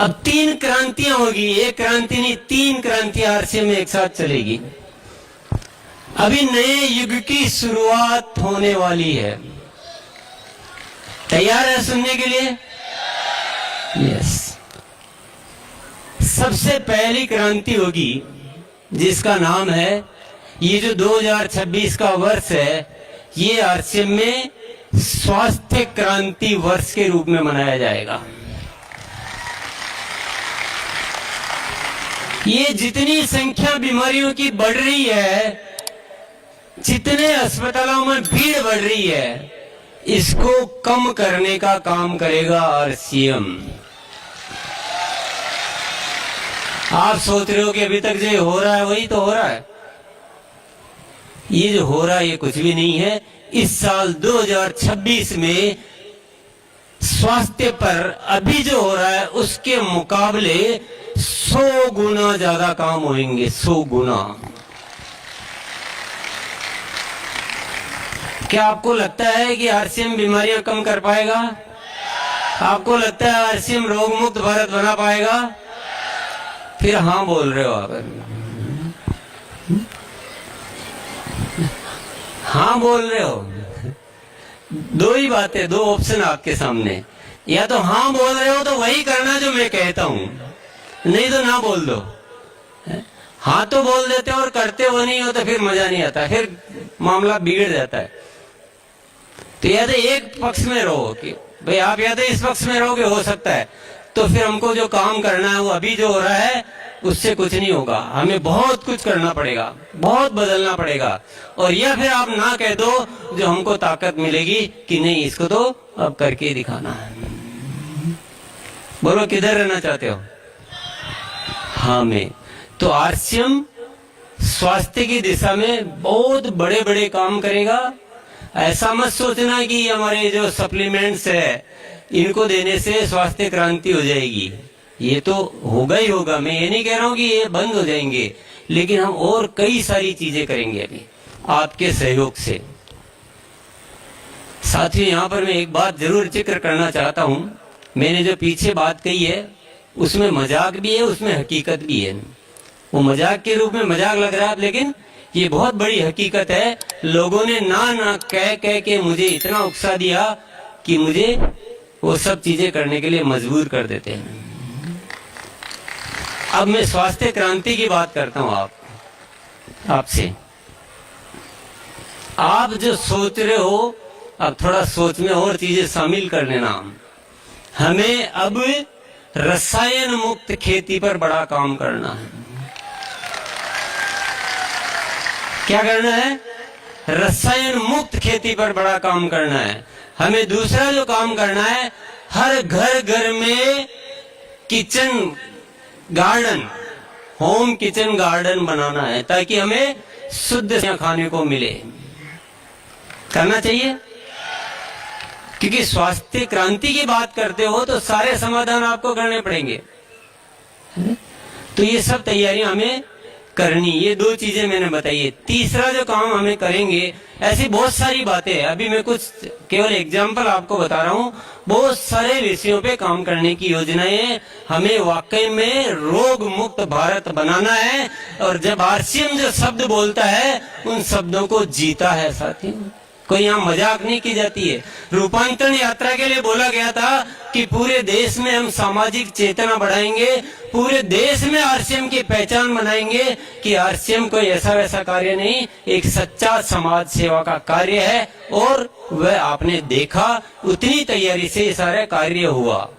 अब 3 क्रांतियां होगी, एक क्रांति नहीं 3 क्रांतियां आरसीएम में एक साथ चलेगी। अभी नए युग की शुरुआत होने वाली है। तैयार है सुनने के लिए? यस। सबसे पहली क्रांति होगी जिसका नाम है, ये जो 2026 का वर्ष है, ये आरसीएम में स्वास्थ्य क्रांति वर्ष के रूप में मनाया जाएगा। ये जितनी संख्या बीमारियों की बढ़ रही है, जितने अस्पतालों में भीड़ बढ़ रही है, इसको कम करने का काम करेगा आरसीएम। आप सोच रहे हो कि अभी तक जो हो रहा है वही तो हो रहा है। ये जो हो रहा है ये कुछ भी नहीं है। इस साल 2026 में स्वास्थ्य पर अभी जो हो रहा है उसके मुकाबले 100 गुना ज्यादा काम होंगे, 100 गुना। क्या आपको लगता है कि आरसीएम बीमारियां कम कर पाएगा? आपको लगता है आरसीएम रोग मुक्त भारत बना पाएगा? फिर हाँ बोल रहे हो आप? हाँ बोल रहे हो? दो ही बातें, दो ऑप्शन आपके सामने। या तो हाँ बोल रहे हो तो वही करना जो मैं कहता हूं, नहीं तो ना बोल दो। हाँ तो बोल देते हो और करते हो नहीं हो तो फिर मजा नहीं आता, फिर मामला बिगड़ जाता है। तो या तो एक पक्ष में रहो कि भाई आप या तो इस पक्ष में रहोगे, हो सकता है तो फिर हमको जो काम करना है वो अभी जो हो रहा है उससे कुछ नहीं होगा, हमें बहुत कुछ करना पड़ेगा, बहुत बदलना पड़ेगा। और या फिर आप ना कह दो जो हमको ताकत मिलेगी कि नहीं इसको तो अब करके दिखाना है। बोलो किधर रहना चाहते हो? हाँ में। तो आरसीएम स्वास्थ्य की दिशा में बहुत बड़े बड़े काम करेगा। ऐसा मत सोचना कि हमारे जो सप्लीमेंट्स है इनको देने से स्वास्थ्य क्रांति हो जाएगी। ये तो होगा ही होगा, मैं ये नहीं कह रहा हूं कि ये बंद हो जाएंगे, लेकिन हम और कई सारी चीजें करेंगे अभी आपके सहयोग से। साथियों, यहाँ पर मैं एक बात जरूर जिक्र करना चाहता हूं। मैंने जो पीछे बात कही है उसमें मजाक भी है, उसमें हकीकत भी है। वो मजाक के रूप में मजाक लग रहा है, लेकिन ये बहुत बड़ी हकीकत है। लोगों ने ना कह के मुझे इतना उकसा दिया कि मुझे वो सब चीजें करने के लिए मजबूर कर देते हैं। अब मैं स्वास्थ्य क्रांति की बात करता हूं आपसे। आप जो सोच रहे हो, अब थोड़ा सोच में और चीजें शामिल कर लेना। हमें अब रसायन मुक्त खेती पर बड़ा काम करना है। क्या करना है? रसायन मुक्त खेती पर बड़ा काम करना है। हमें दूसरा जो काम करना है, हर घर में kitchen garden, home kitchen garden बनाना है ताकि हमें शुद्ध खाने को मिले। करना चाहिए, क्योंकि स्वास्थ्य क्रांति की बात करते हो तो सारे समाधान आपको करने पड़ेंगे। तो ये सब तैयारियां हमें करनी। ये 2 चीजें मैंने बताई है। तीसरा जो काम हमें करेंगे, ऐसी बहुत सारी बातें हैं, अभी मैं कुछ केवल एग्जाम्पल आपको बता रहा हूँ। बहुत सारे विषयों पे काम करने की योजनाएं। हमें वाकई में रोग मुक्त भारत बनाना है। और जब आरसीएम जो शब्द बोलता है उन शब्दों को जीता है साथियों। कोई यहाँ मजाक नहीं की जाती है। रूपांतरण यात्रा के लिए बोला गया था कि पूरे देश में हम सामाजिक चेतना बढ़ाएंगे, पूरे देश में आरसीएम की पहचान बनाएंगे कि आरसीएम कोई ऐसा वैसा कार्य नहीं, एक सच्चा समाज सेवा का कार्य है। और वह आपने देखा, उतनी तैयारी से ये सारा कार्य हुआ।